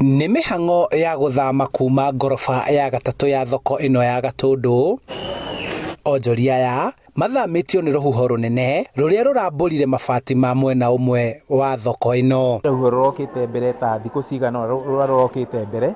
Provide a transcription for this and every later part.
Nĩ mĩhang'o ya gũthama kuma ngoroba ya gatatũ ya thoko ĩno ya Gatũndũ. Onjoria aya mathamĩtio nĩ rũhuho rũnene rũrĩa rũrambũrire mabati ma mwena ũmwe wa thoko ĩno. Rũhuho rũrokĩte mbere ta thikũ cigana rũrokĩte mbere,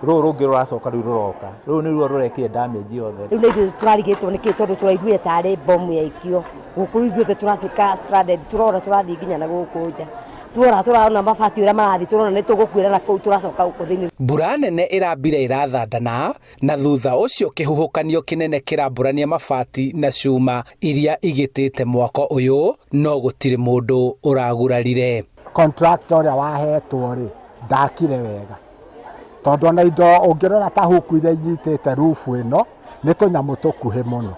rũrũ rũngĩ rũracoka rĩu rũroka. Rũrũ nĩruo rũrekire damage yothe. Rĩu nĩ ithuĩ tũrarigĩtwo nĩkĩ tondũ tũraiguire tarĩ bomu yaikio. Gũkũ ithuothe tũratuĩka stranded, turora tũrathiĩ nginya na gũkũ nja. Turona mabati ũrĩa marathiĩ turona nĩ tũgũkuĩra na kũu tũracoka gũkũ thĩinĩ. Mbura nene ĩrambire ĩrathandana na thutha ũcio kĩhuhũkanio kĩnene kĩrambũrania mabati na cuma iria igĩtĩte mwako ũyũ, no gũtirĩ mũndũ ũragurarire. Contractor ũrĩa wahetwo rĩ ndakire wega, tondũ na indo ũngĩrora ta huku iria inyitĩte rufu ĩno nĩ tũnyamũ tũkuhĩ mũno.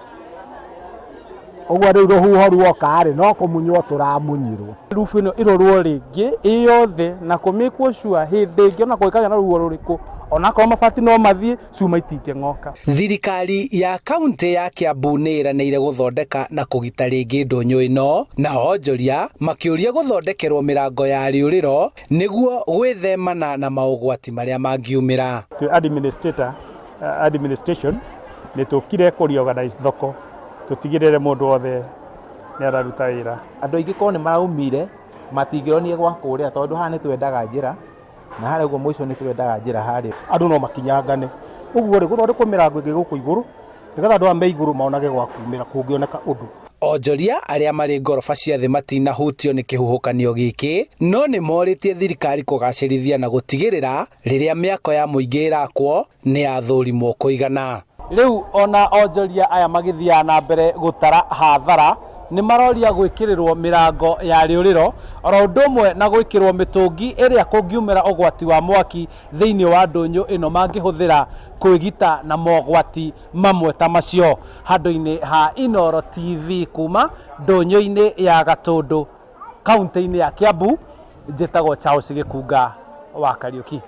Ũguo rĩu rũhuho ruoka rĩ no kũmunywo tũramunyirwo. Rufu ĩno ĩrorwo rĩngĩ ĩyothe na kũmĩkwo cua hĩndĩ ĩngĩ ona kũngĩkagĩa na rũhuho rũrĩkũ, onakorwo mabati no mathiĩ cuma itingĩng'oka. Thirikari ya kaunti ya Kiambu nĩ ĩranĩire gũthondeka na kũgita rĩngĩ ndũnyũ ĩno, na onjoria makĩũria gũthondekerwo mĩrango ya rĩũrĩro nĩguo gwĩthemana na maũgwati marĩa mangiumĩra. Administration nĩ tũkire kũreorganize thoko, tũtigĩrĩre mũndũ wothe nĩ araruta wĩra. Andũ aingĩ korwo nĩ maraumire matingĩronire gwa kũrĩa, tondũ haha nĩ twendaga njĩra na harĩa ũguo mũico nĩ twendaga njĩra harĩa. Andũ no makinyangane. Ũguo rĩ gũthondekwo mĩrango ĩngĩ gũkũ igũrũ nĩgetha andũ me igũrũ monage gwa kumĩra kũngĩoneka ũndũ. Onjoria arĩa marĩ ngoroba cia thĩ matinahutio nĩ kĩhuhũkanio gĩkĩ, no nĩ morĩtie thirikari kũgacĩrithia na gũtigĩrĩra rĩrĩa mĩako ya mũingĩ ĩrakwo nĩ yathũrimwo kũigana. Rĩu ona onjoria aya magĩthiaga na mbere gũtara hathara nĩ maroria gwĩkĩrĩrwo mĩrango ya rĩũrĩro, oro ũndũ ũmwe na gwĩkĩrwo mĩtũngi ĩrĩa kũngiumĩra ũgwati wa mwaki thĩinĩ wa ndũnyũ ĩno mangĩhũthĩra kwĩgita na mogwati mamwe ta macio. Handũ-inĩ ha Inooro TV kuma ndũnyũ-inĩ ya Gatũndũ, kaunti-inĩ ya Kiambu, njĩtagwo Charles Gĩkunga wa Kariũki.